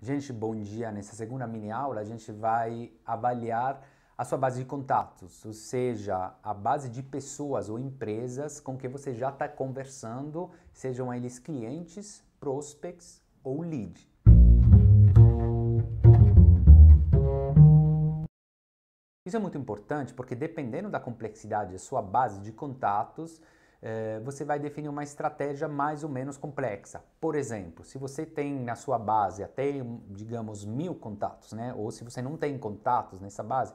Gente, bom dia. Nessa segunda mini aula, a gente vai avaliar a sua base de contatos, ou seja, a base de pessoas ou empresas com que você já está conversando, sejam eles clientes, prospects ou lead. Isso é muito importante porque, dependendo da complexidade da sua base de contatos, você vai definir uma estratégia mais ou menos complexa. Por exemplo, se você tem na sua base até, digamos, 1000 contatos, né? Ou se você não tem contatos nessa base,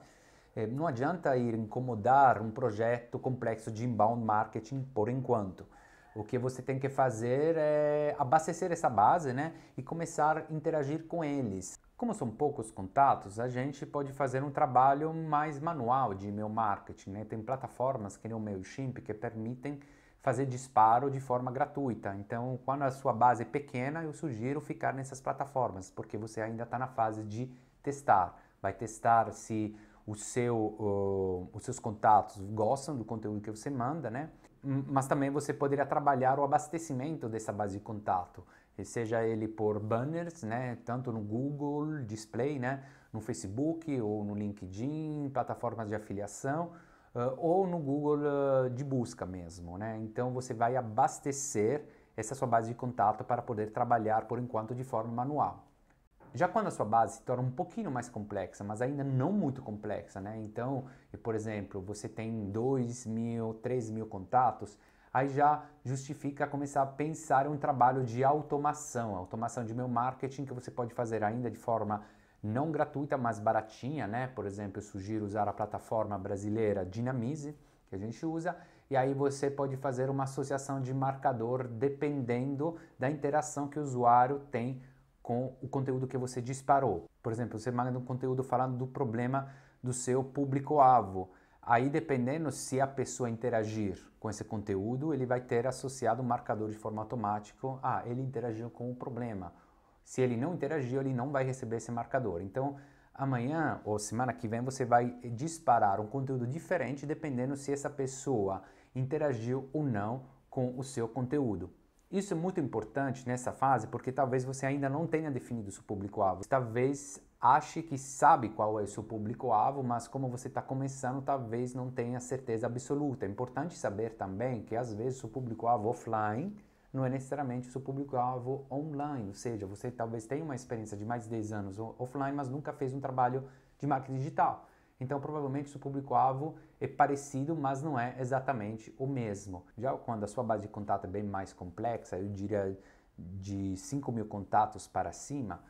não adianta ir incomodar um projeto complexo de inbound marketing por enquanto. O que você tem que fazer é abastecer essa base, né, e começar a interagir com eles. Como são poucos contatos, a gente pode fazer um trabalho mais manual de e-mail marketing, né? Tem plataformas que nem o MailChimp que permitem fazer disparo de forma gratuita. Então, quando a sua base é pequena, eu sugiro ficar nessas plataformas, porque você ainda está na fase de testar. Vai testar se os seus contatos gostam do conteúdo que você manda, né? Mas também você poderia trabalhar o abastecimento dessa base de contato, seja ele por banners, né? Tanto no Google Display, né? No Facebook ou no LinkedIn, plataformas de afiliação, ou no Google de busca mesmo, né? Então você vai abastecer essa sua base de contato para poder trabalhar por enquanto de forma manual. Já quando a sua base se torna um pouquinho mais complexa, mas ainda não muito complexa, né? Então, por exemplo, você tem 2.000, 3.000 contatos, aí já justifica começar a pensar em um trabalho de automação de e-mail marketing que você pode fazer ainda de forma não gratuita, mas baratinha, né? Por exemplo, eu sugiro usar a plataforma brasileira Dinamize, que a gente usa, e aí você pode fazer uma associação de marcador dependendo da interação que o usuário tem com o conteúdo que você disparou. Por exemplo, você manda um conteúdo falando do problema do seu público-alvo. Aí, dependendo se a pessoa interagir com esse conteúdo, ele vai ter associado um marcador de forma automática. Ah, ele interagiu com o problema. Se ele não interagiu, ele não vai receber esse marcador. Então, amanhã ou semana que vem, você vai disparar um conteúdo diferente dependendo se essa pessoa interagiu ou não com o seu conteúdo. Isso é muito importante nessa fase porque talvez você ainda não tenha definido o seu público-alvo. Talvez ache que sabe qual é o seu público-alvo, mas como você está começando, talvez não tenha certeza absoluta. É importante saber também que às vezes o seu público-alvo offline não é necessariamente o seu público-alvo online, ou seja, você talvez tenha uma experiência de mais de 10 anos offline, mas nunca fez um trabalho de marketing digital. Então, provavelmente, o seu público-alvo é parecido, mas não é exatamente o mesmo. Já quando a sua base de contato é bem mais complexa, eu diria de 5.000 contatos para cima,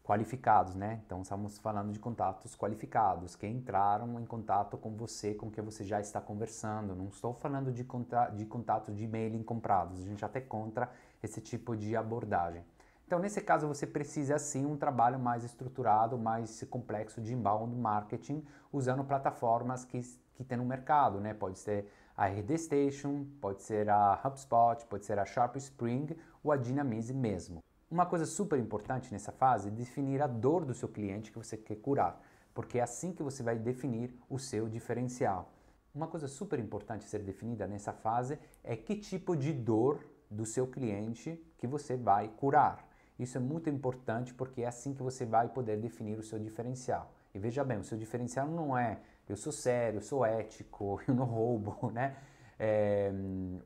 qualificados, né? Então, estamos falando de contatos qualificados, que entraram em contato com você, com quem você já está conversando. Não estou falando de contatos de e-mail comprados, a gente até contra esse tipo de abordagem. Então, nesse caso, você precisa sim um trabalho mais estruturado, mais complexo de inbound marketing, usando plataformas que tem no mercado, né? Pode ser a RD Station, pode ser a HubSpot, pode ser a Sharp Spring ou a Dynamize mesmo. Uma coisa super importante nessa fase é definir a dor do seu cliente que você quer curar, porque é assim que você vai definir o seu diferencial. Uma coisa super importante a ser definida nessa fase é que tipo de dor do seu cliente que você vai curar. Isso é muito importante porque é assim que você vai poder definir o seu diferencial. E veja bem, o seu diferencial não é eu sou sério, eu sou ético, eu não roubo, né?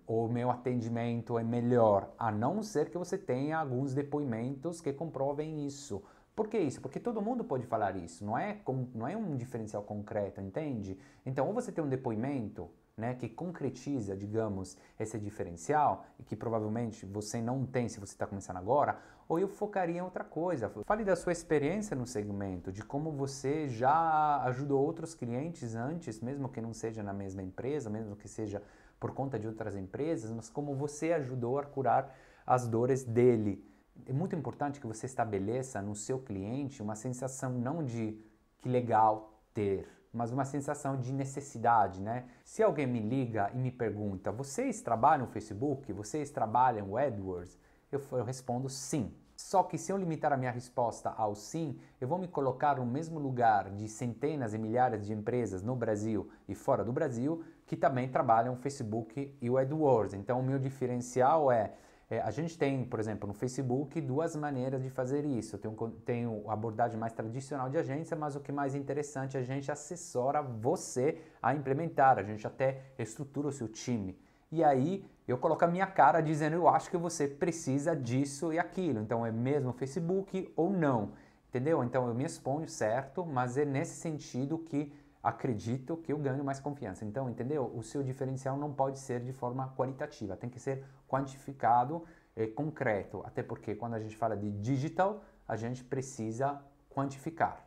O meu atendimento é melhor, a não ser que você tenha alguns depoimentos que comprovem isso. Por que isso? Porque todo mundo pode falar isso, não é um diferencial concreto, entende? Então, ou você tem um depoimento, né, que concretiza, digamos, esse diferencial, e que provavelmente você não tem se você está começando agora, ou eu focaria em outra coisa. Fale da sua experiência no segmento, de como você já ajudou outros clientes antes, mesmo que não seja na mesma empresa, mesmo que seja por conta de outras empresas, mas como você ajudou a curar as dores dele. É muito importante que você estabeleça no seu cliente uma sensação não de que legal ter, mas uma sensação de necessidade, né? Se alguém me liga e me pergunta, vocês trabalham no Facebook? Vocês trabalham no AdWords? Eu respondo sim. Só que se eu limitar a minha resposta ao sim, eu vou me colocar no mesmo lugar de centenas e milhares de empresas no Brasil e fora do Brasil que também trabalham o Facebook e o AdWords. Então o meu diferencial é A gente tem, por exemplo, no Facebook, duas maneiras de fazer isso. Tem a abordagem mais tradicional de agência, mas o que é mais interessante, a gente assessora você a implementar, a gente até estrutura o seu time. E aí eu coloco a minha cara dizendo, eu acho que você precisa disso e aquilo. Então é mesmo Facebook ou não, entendeu? Então eu me exponho, certo, mas é nesse sentido que acredito que eu ganho mais confiança. Então, entendeu? O seu diferencial não pode ser de forma qualitativa, tem que ser quantificado e concreto. Até porque quando a gente fala de digital, a gente precisa quantificar.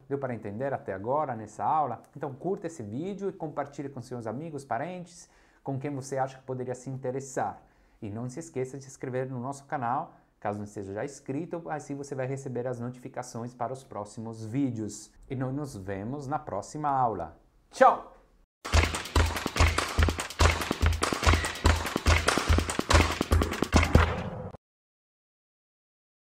Deu para entender até agora nessa aula? Então curta esse vídeo e compartilhe com seus amigos, parentes, com quem você acha que poderia se interessar. E não se esqueça de se inscrever no nosso canal, caso não esteja já inscrito, assim você vai receber as notificações para os próximos vídeos. E nós nos vemos na próxima aula. Tchau!